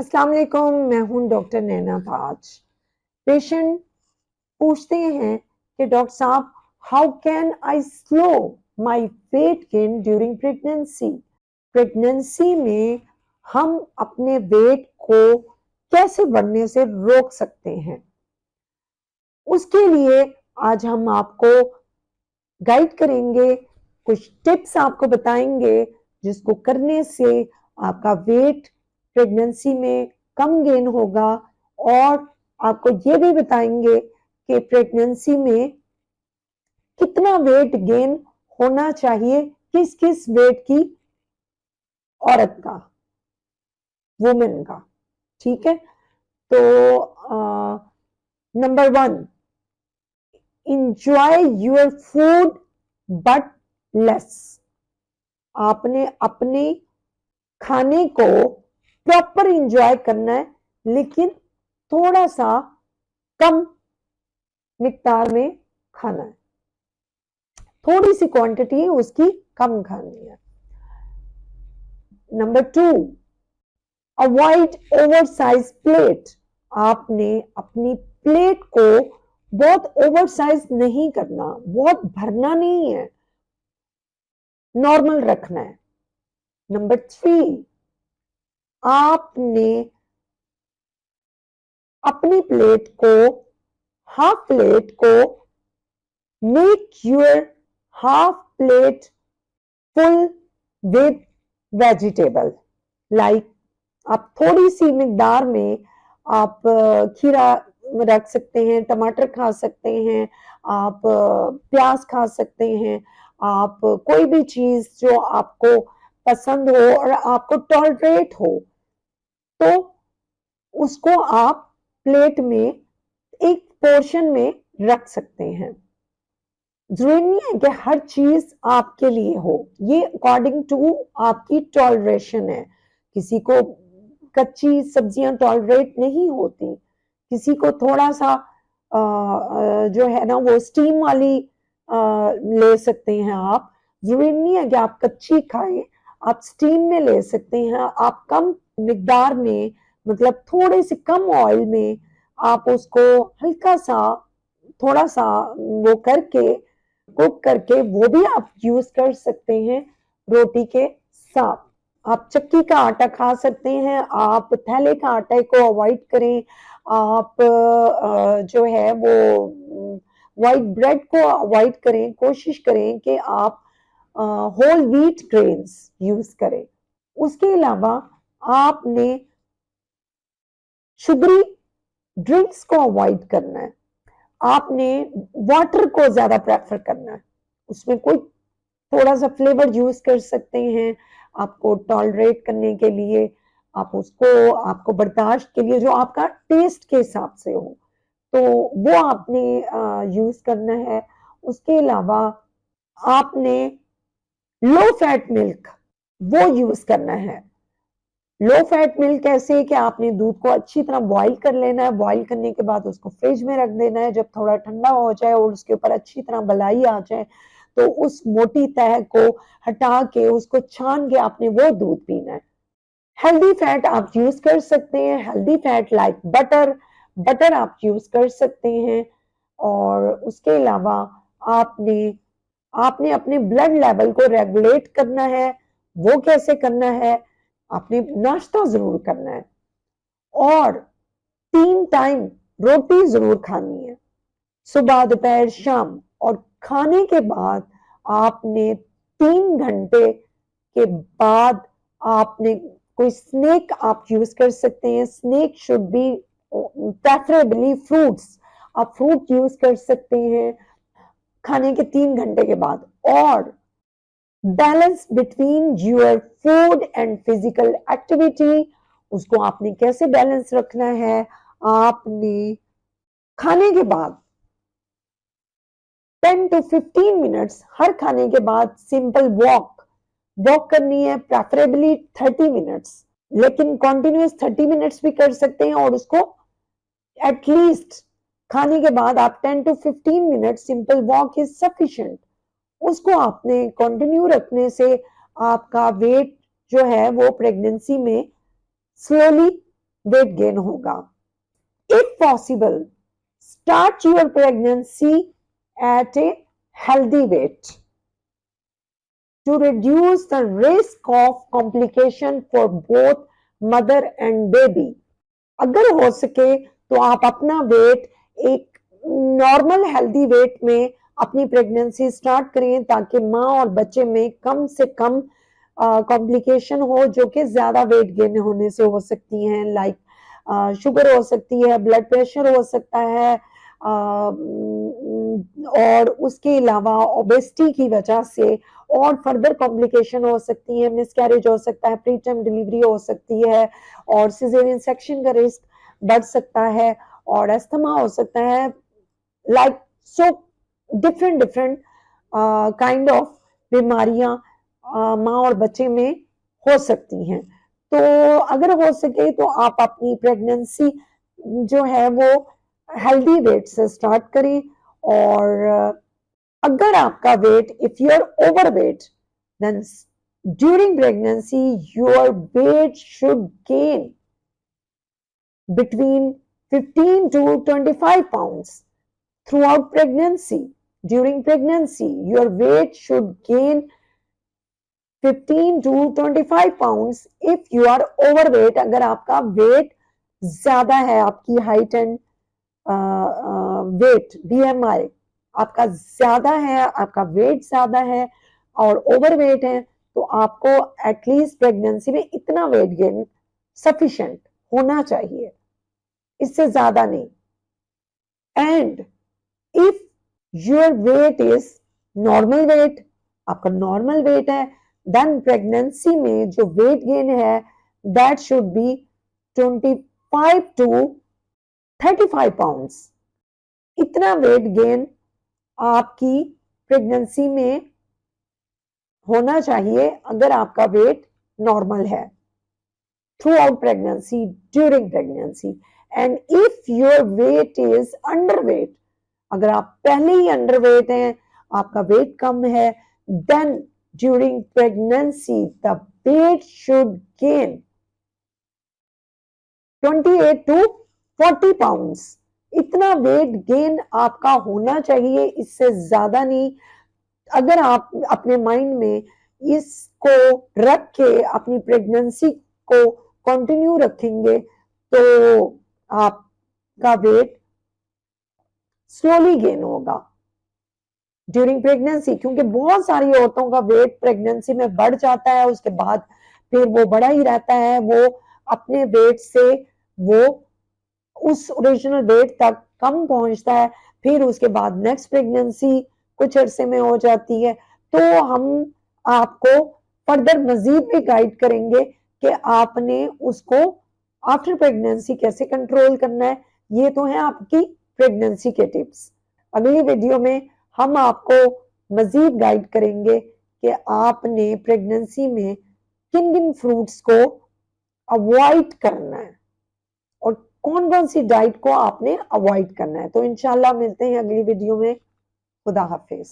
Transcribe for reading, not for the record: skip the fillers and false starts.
अस्सलाम वालेकुम, मैं हूं डॉक्टर नैना ताज। पेशेंट पूछते हैं कि डॉक्टर साहब, how can I slow my weight gain during pregnancy. Pregnancy में हम अपने वेट को कैसे बढ़ने से रोक सकते हैं। उसके लिए आज हम आपको गाइड करेंगे, कुछ टिप्स आपको बताएंगे जिसको करने से आपका वेट प्रेगनेंसी में कम गेन होगा। और आपको ये भी बताएंगे कि प्रेगनेंसी में कितना वेट गेन होना चाहिए, किस किस वेट की औरत का, वुमेन का। ठीक है, तो number 1, enjoy your food but less. आपने अपने खाने को प्रॉपर इंजॉय करना है, लेकिन थोड़ा सा कम मिकदार में खाना है। थोड़ी सी क्वांटिटी उसकी कम खानी है। Number 2, avoid oversize plate. आपने अपनी प्लेट को बहुत ओवरसाइज नहीं करना, बहुत भरना नहीं है, नॉर्मल रखना है। नंबर 3, आपने अपनी प्लेट को, हाफ प्लेट को, make your half plate full with vegetable. Like आप थोड़ी सी मिकदार में आप खीरा रख सकते हैं, टमाटर खा सकते हैं, आप प्याज खा सकते हैं, आप कोई भी चीज जो आपको पसंद हो और आपको टॉलरेट हो, तो उसको आप प्लेट में एक पोर्शन में रख सकते हैं। जरूरी नहीं है कि हर चीज आपके लिए हो, ये अकॉर्डिंग टू आपकी टॉलरेशन है। किसी को कच्ची सब्जियां टॉलरेट नहीं होती, किसी को थोड़ा सा जो है ना वो स्टीम वाली ले सकते हैं आप। जरूरी नहीं है कि आप कच्ची खाएं, आप स्टीम में ले सकते हैं। आप कम मिकदार में, मतलब थोड़े से कम ऑयल में आप उसको हल्का सा, थोड़ा सा वो करके, कुक करके, वो भी आप यूज कर सकते हैं रोटी के साथ। आप चक्की का आटा खा सकते हैं, आप थैले का आटे को अवॉइड करें। आप जो है वो वाइट ब्रेड को अवॉइड करें, कोशिश करें कि आप होल व्हीट ग्रेन्स यूज करें। उसके अलावा आपने शुगरी ड्रिंक्स को अवॉइड करना है। आपने वाटर को ज्यादा प्रेफर करना है, उसमें कोई थोड़ा सा फ्लेवर यूज कर सकते हैं आपको टॉलरेट करने के लिए, आप उसको, आपको बर्दाश्त के लिए, जो आपका टेस्ट के हिसाब से हो, तो वो आपने यूज करना है। उसके अलावा आपने लो फैट मिल्क वो यूज करना है। लो फैट मिल्क कैसे कि आपने दूध को अच्छी तरह बॉईल कर लेना है, बॉईल करने के बाद उसको फ्रिज में रख देना है। जब थोड़ा ठंडा हो जाए और उसके ऊपर अच्छी तरह मलाई आ जाए, तो उस मोटी तह को हटा के, उसको छान के आपने वो दूध पीना है। हेल्दी फैट आप यूज कर सकते हैं, healthy fat like butter, butter आप यूज कर सकते हैं। और उसके अलावा आपने आपने अपने ब्लड लेवल को रेगुलेट करना है। वो कैसे करना है? आपने नाश्ता जरूर करना है और 3 टाइम रोटी जरूर खानी है, सुबह, दोपहर, शाम। और खाने के बाद आपने 3 घंटे के बाद आपने कोई स्नैक आप यूज कर सकते हैं। Snack should be preferably fruits, आप फ्रूट यूज कर सकते हैं खाने के 3 घंटे के बाद। और balance between your food and physical activity, उसको आपने कैसे बैलेंस रखना है? आपने खाने के बाद 10 to 15 मिनट्स हर खाने के बाद सिंपल वॉक करनी है, प्रेफरेबली 30 मिनट्स, लेकिन कॉन्टिन्यूस 30 मिनट्स भी कर सकते हैं। और उसको एटलीस्ट खाने के बाद आप 10 to 15 minutes simple walk is sufficient. उसको आपने कंटिन्यू रखने से आपका वेट जो है वो प्रेगनेंसी में स्लोली वेट गेन होगा। If possible, start your pregnancy at a healthy weight to reduce the risk of complication for both mother and baby। अगर हो सके तो आप अपना वेट एक नॉर्मल हेल्दी वेट में अपनी प्रेगनेंसी स्टार्ट करें, ताकि माँ और बच्चे में कम से कम कॉम्प्लिकेशन हो जो कि ज्यादा वेट गेन होने से हो सकती हैं, लाइक शुगर हो सकती है, ब्लड प्रेशर हो सकता है, और उसके अलावा ओबेसिटी की वजह से और फर्दर कॉम्प्लिकेशन हो सकती है, मिसकैरेज हो सकता है, प्री टर्म डिलीवरी हो सकती है, और सिजेरियन सेक्शन का रिस्क बढ़ सकता है, और अस्थमा हो सकता है, like so different kind of बीमारियां माँ और बच्चे में हो सकती हैं। तो अगर हो सके तो आप अपनी प्रेगनेंसी जो है वो हेल्दी वेट से स्टार्ट करें, और अगर आपका weight, if you are overweight, then during pregnancy your weight should gain between 15 to 25 pounds throughout pregnancy। During pregnancy, your weight should gain 15 to 25 pounds if you are overweight। अगर आपका wait ज्यादा है, आपकी height and wait BMI आपका ज्यादा है, आपका wait ज्यादा है और ओवरवेट है, तो आपको एटलीस्ट प्रेगनेंसी में इतना वेट गेन सफिशिएंट होना चाहिए, इससे ज्यादा नहीं। And if your weight is normal weight, आपका नॉर्मल वेट है, देन प्रेगनेंसी में जो वेट गेन है that should be 25 to 35 pounds. इतना वेट गेन आपकी प्रेगनेंसी में होना चाहिए अगर आपका वेट नॉर्मल है throughout pregnancy, during pregnancy। And if your weight is underweight, अगर आप पहले ही अंडरवेट हैं, आपका वेट कम है, then during pregnancy the weight should gain 28 to 40 pounds। इतना वेट गेन आपका होना चाहिए, इससे ज्यादा नहीं। अगर आप अपने माइंड में इसको रख के अपनी प्रेगनेंसी को कंटिन्यू रखेंगे तो आपका वेट स्लोली गेन होगा ड्यूरिंग प्रेगनेंसी, क्योंकि बहुत सारी औरतों का वेट प्रेगनेंसी में बढ़ जाता है, उसके बाद फिर वो बढ़ा ही रहता है, वो अपने वेट से वो उस ओरिजिनल वेट तक कम पहुंचता है, फिर उसके बाद नेक्स्ट प्रेगनेंसी कुछ अरसे में हो जाती है। तो हम आपको फर्दर मजीद भी गाइड करेंगे कि आपने उसको आफ्टर प्रेगनेंसी कैसे कंट्रोल करना है। ये तो है आपकी प्रेगनेंसी के टिप्स। अगली वीडियो में हम आपको मजीद गाइड करेंगे कि आपने प्रेगनेंसी में किन किन फ्रूट्स को अवॉइड करना है और कौन कौन सी डाइट को आपने अवॉइड करना है। तो इंशाल्लाह मिलते हैं अगली वीडियो में। खुदा हाफिज।